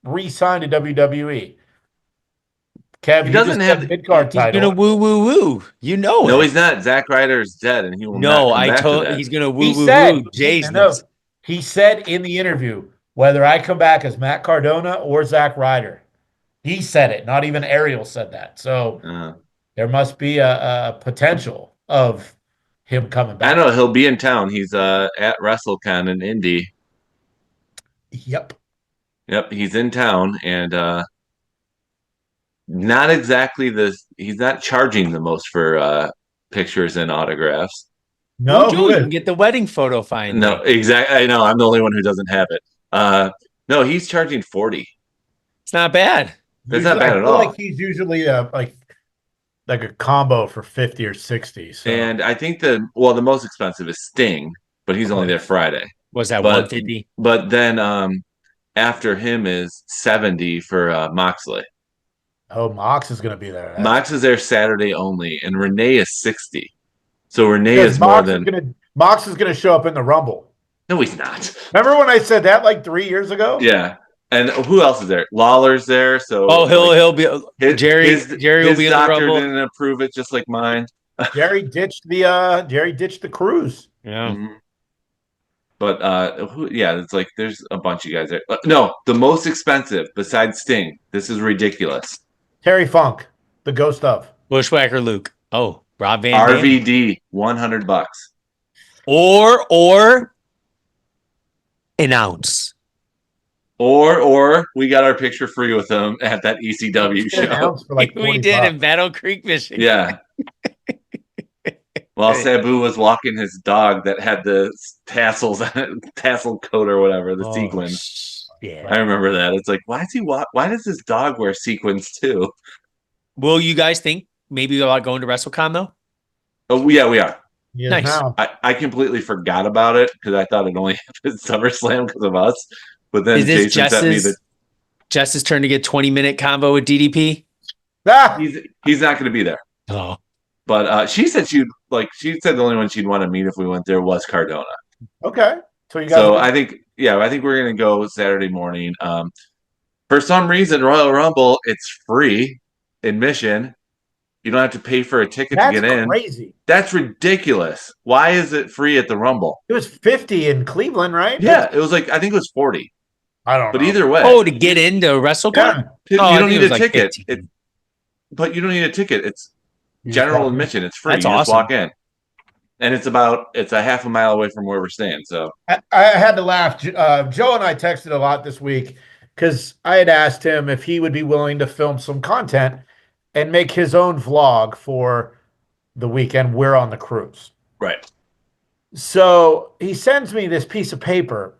re-signed to WWE? Kev, He you doesn't just have said mid-card He's title. gonna woo woo woo. You know No, it. he's not. Zack Ryder is dead, and he will not No, come I back to told that. he's gonna woo He woo said, woo. Jay's no, nuts. he said in the interview, whether I come back as Matt Cardona or Zack Ryder, he said it. Not even Ariel said that. So Uh, there must be a potential of him coming I back. don't know. He'll be in town. He's at WrestleCon in Indy. Yep. Yep, he's in town, and not exactly the. He's not charging the most for pictures and autographs. Ooh, No, Joe, who you is? can get the wedding photo No, finally. exactly. I know. I'm the only one who doesn't have it. No, he's charging 40. It's not bad. That's not Usually, I bad at feel all. like he's usually like a combo for 50 or 60. So And I think the most expensive is Sting, but he's only there Friday. Was that But 150? but then after him is 70 for Moxley. oh, Mox is gonna be there. That's Mox is there Saturday only, and Renee is 60. So Renee because is more than Mox is gonna show up in the Rumble. no, he's not. Remember when I said that like 3 years ago? Yeah. And who else is there? Lawler's there, so Oh, like he'll be Jerry. Jerry will his be in the doctor Rumble. didn't approve it, just like mine. Jerry ditched the cruise. Yeah. Mhm. But yeah, it's like there's a bunch of guys there. No, the most expensive besides Sting. This is ridiculous. Terry Funk, the ghost of. Bushwhacker Luke. Oh, Rob Van Dam. RVD, $100. Or an ounce. Or we got our picture free with him at that ECW Get an show. ounce for like we 40 did bucks. in Battle Creek, Michigan. Yeah. While Sabu was walking his dog that had the tassels, tassel coat or whatever, the Oh, sequin. Yeah. I remember that. It's like, why does this dog wear sequins too? Will you guys think maybe about going to WrestleCon though? Oh yeah, we are. He is Nice. now. I completely forgot about it because I thought it only happened SummerSlam because of us. But then Is this Jason sent me the. Jess's turn to get 20-minute combo with DDP? Ah! He's not going to be there. Oh, But she said she said the only one she'd want to meet if we went there was Cardona. Okay. So you guys So I think we're gonna go Saturday morning. For some reason, Royal Rumble it's free admission, You don't have to pay for a ticket to That's get in. crazy. That's ridiculous. Why is it free at the Rumble? It was 50 in Cleveland, right? Yeah, it was like I think it was 40. I don't But know. either way, Oh, to get into WrestleCon? Yeah, Oh, you I don't think it need a was like ticket. 15. But you don't need a ticket. It's you just general walk in. admission. It's free. That's You just awesome. walk in, and it's a half a mile away from where we're staying. So I had to laugh. Joe and I texted a lot this week because I had asked him if he would be willing to film some content and make his own vlog for the weekend we're on the cruise. right, So he sends me this piece of paper,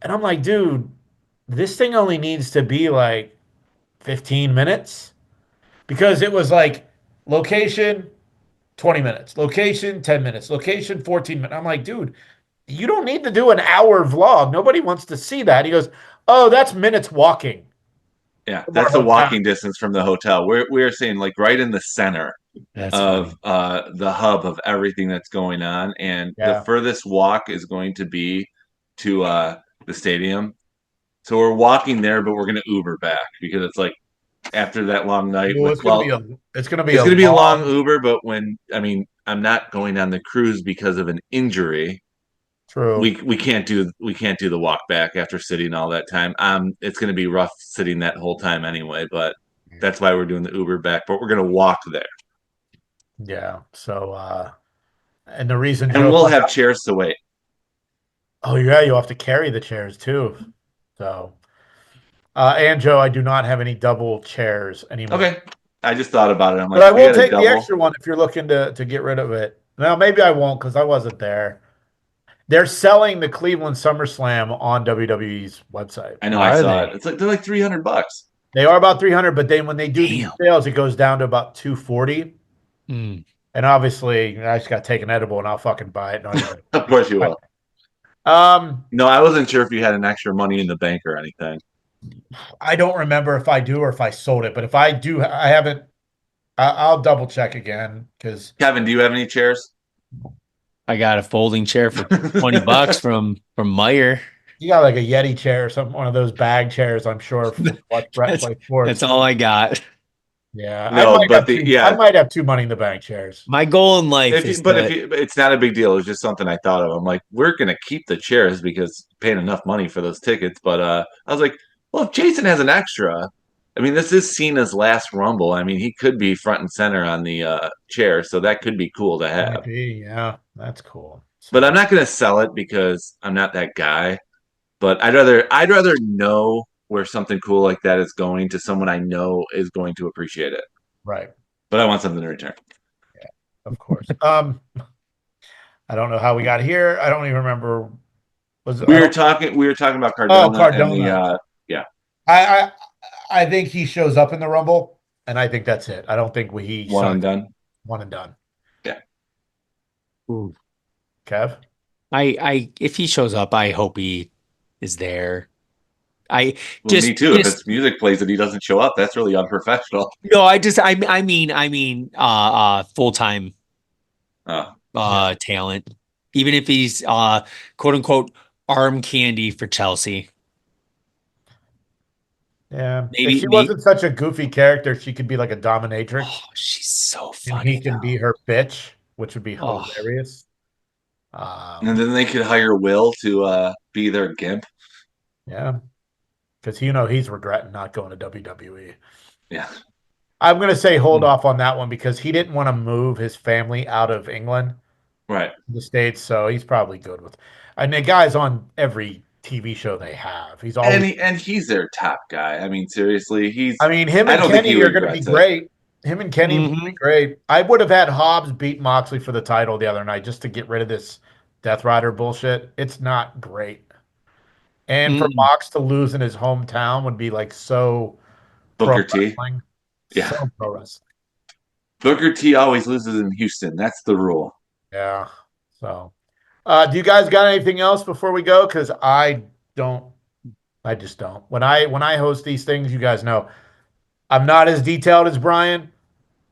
and I'm like, dude, this thing only needs to be like 15 minutes because it was like location 20 minutes, location 10 minutes, location 14 minutes. I'm like, dude, you don't need to do an hour vlog. Nobody wants to see that. He goes, oh, that's minutes walking yeah, from our that's the hotel. walking distance from the hotel. We're saying like right in the center That's of funny. the hub of everything that's going on, and the Yeah. furthest walk is going to be to the stadium. So we're walking there, but we're going to Uber back because it's like after that long night Well, with it's gonna be it's a going to be a long long Uber, but I'm not going on the cruise because of an injury. true. We can't do the walk back after sitting all that time. It's going to be rough sitting that whole time anyway, but that's why we're doing the Uber back. But we're going to walk there, Yeah. So and the reason and Joe we'll have chairs to wait. oh yeah, you have to carry the chairs too. So and Joe, I do not have any double chairs anymore. Okay, I just thought about it. I'm But like, I if we will got a take the double, extra one if you're looking to get rid of it. Now maybe I won't because I wasn't there. They're selling the Cleveland SummerSlam on WWE's website. I know I Are saw it. they? It's like they're like $300. They are about 300, but then when they do these Damn. sales, it goes down to about 240. Mm. And obviously, I just got to take an edible and I'll fucking buy it. Not even. Of course you will. Um, No, I wasn't sure if you had an extra money in the bank or anything. I don't remember if I do or if I sold it, but if I do, I haven't. I'll double check again because Kevin, do you have any chairs? I got a folding chair for $20 from Meyer. you got like a Yeti chair or something, one of those bag chairs. I'm sure for what Brett That's plays sports. that's all I got. Yeah, I No, might but have the two. I yeah, might have two money in the bank chairs. My goal in life is if to you, it's not a big deal. It's just something I thought of. I'm like, we're gonna keep the chairs because paying enough money for those tickets. But I was like, well, if Jason has an extra, I mean, this is Cena's last Rumble. I mean, he could be front and center on the chair, so that could be cool to have. Might be, yeah, that's cool. But I'm So not gonna sell it because I'm not that guy. But I'd rather know where something cool like that is going to someone I know is going to appreciate it. right, But I want something in return. of course. I don't know how we got here. I don't even remember. Was I don't, We were talking about oh Cardona and the Cardona. yeah, I, I I think he shows up in the Rumble, and I think that's it. I don't think he one and signs done. one and done. Yeah. Ooh. Kev, I if he shows up, I hope he is there. I Well, me too. If just it's music plays and he doesn't show up, that's really unprofessional. no, I mean full-time Oh, yeah, talent. Even if he's quote unquote arm candy for Chelsea. yeah. If Maybe she me. wasn't such a goofy character, she could be like a dominatrix, Oh, she's so and he funny can be though. her bitch, which would be Oh, hilarious. and then they could hire Will to be their gimp. Yeah, because he's regretting not going to WWE. Yeah, I'm going to say hold mm, off on that one because he didn't want to move his family out of England, right. the States, so he's probably good with. And the guy's on every TV show they have. He's always. And he's their top guy. I mean, seriously, I mean, him I and don't think he Kenny are going to be regrets it. great. Him and Kenny will be mhm. great. I would have had Hobbs beat Moxley for the title the other night just to get rid of this Death Rider bullshit. It's not great. And for Mm. Mox to lose in his hometown would be like so pro Booker T. wrestling. Yeah, So pro wrestling. Booker T always loses in Houston. That's the rule. Yeah. So, do you guys got anything else before we go? Because I don't. I just don't. When I host these things, you guys know I'm not as detailed as Brian.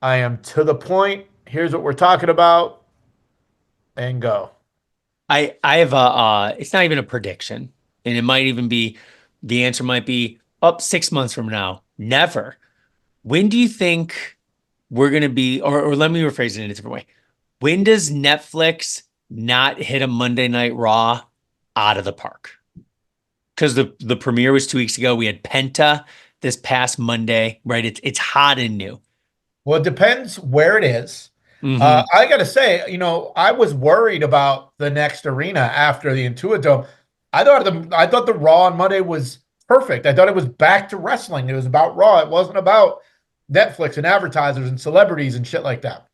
I am to the point. Here's what we're talking about, and go. I have a it's not even a prediction. And it might even be the answer might be up 6 months from now. Never. When do you think we're going to be, or let me rephrase it in a different way. When does Netflix not hit a Monday Night Raw out of the park? Because the premiere was 2 weeks ago. We had Penta this past Monday, right? It's hot and new. Well, it depends where it is. Mhm. I got to say, I was worried about the next arena after the Intuit Dome. I thought the Raw on Monday was perfect. I thought it was back to wrestling. It was about Raw. It wasn't about Netflix and advertisers and celebrities and shit like that.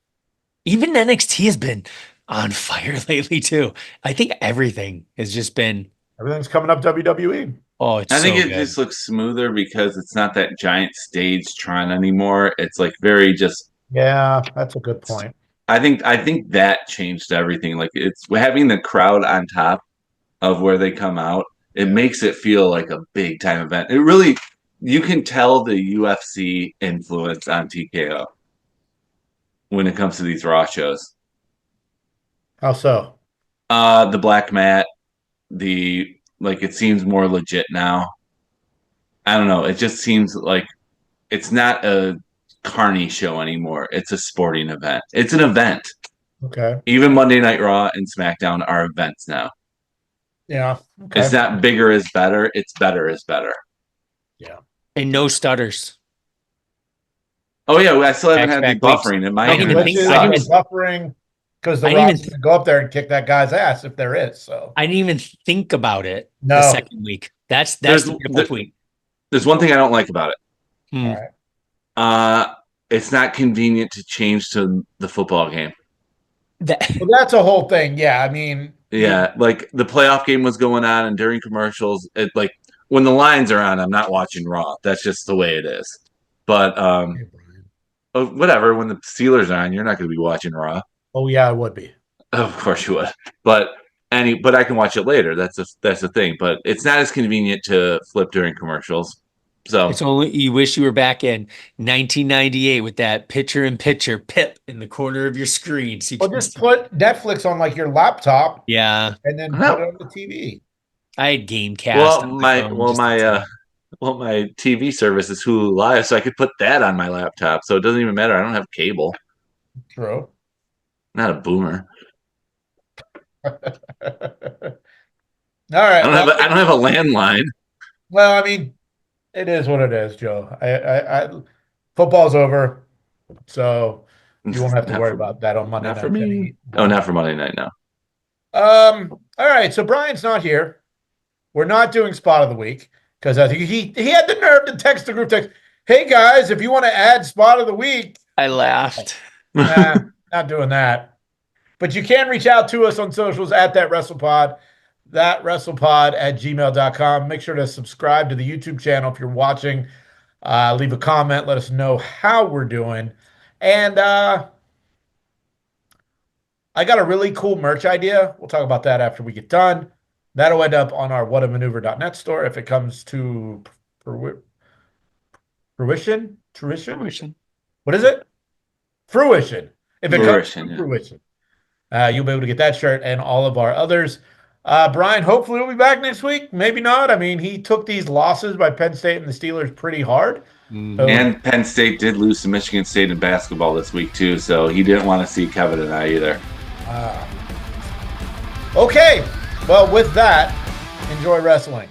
Even NXT has been on fire lately too. I think everything has just been, Everything's coming up WWE. oh, it's I think so it good. just looks smoother because it's not that giant stage Tron anymore. It's like very just. Yeah, that's a good point. I think that changed everything. Like it's having the crowd on top of where they come out. It makes it feel like a big time event. It really, you can tell the UFC influence on TKO when it comes to these Raw shows. How so? The black mat, it seems more legit now. I don't know. It just seems like it's not a carny show anymore. It's a sporting event. It's an event. Okay. Even Monday Night Raw and SmackDown are events now. Yeah. Okay. It's not bigger is better. It's better is better. Yeah. And no stutters. Oh yeah, I still haven't had the Back-to-back weeks. buffering in my I didn't even think- Glitches, I didn't no buffering, because the I didn't Rock's even- going to go up there and kick that guy's ass if there is. So I didn't even think about it No. the second week. That's There's- the beautiful tweet. There's one thing I don't like about it. Hmm. All right. It's not convenient to change to the football game. Well, that's a whole thing. Yeah. I mean, Yeah, like the playoff game was going on, and during commercials, it like when the lines are on, I'm not watching Raw. That's just the way it is. But Hey, Brian. whatever. When the Steelers are on, you're not going to be watching Raw. Oh yeah, it would be. Of course you would. But I can watch it later. That's the thing. But it's not as convenient to flip during commercials. So It's only you wish you were back in 1998 with that picture-in-picture Pip in the corner of your screen. So you Well, can just see- put Netflix on like your laptop yeah, and then Well- put it on the TV. I had Gamecast. well, on my phone my TV service is Hulu Live, so I could put that on my laptop. So it doesn't even matter. I don't have cable. True. Not a boomer. All right. I don't have a landline. Well, I mean, it is what it is, Joe. I football's over, so you won't have to Not worry for- about that on Monday Not night. for me. Oh, not for Monday night. No. All right. So Brian's not here. We're not doing spot of the week because I think he had the nerve to text the group text. Hey guys, if you want to add spot of the week, I laughed. nah, not doing that. But you can reach out to us on socials at that WrestlePod, thatwrestlepod@gmail.com. Make sure to subscribe to the YouTube channel if you're watching. Leave a comment. Let us know how we're doing. And I got a really cool merch idea. We'll talk about that after we get done. That'll end up on our whatamaneuver.net store if it comes to fruition. What is it? Fruition. If it Fruition, comes to yeah. fruition, you'll be able to get that shirt and all of our others. Brian, hopefully we'll be back next week. Maybe not. I mean, he took these losses by Penn State and the Steelers pretty hard. So, And Penn State did lose to Michigan State in basketball this week too, so he didn't want to see Kevin and I either. okay. Well, with that, enjoy wrestling.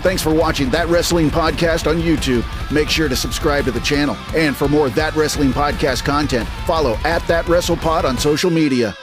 Thanks for watching That Wrestling Podcast on YouTube. Make sure to subscribe to the channel. And for more That Wrestling Podcast content, follow at That WrestlePod on social media.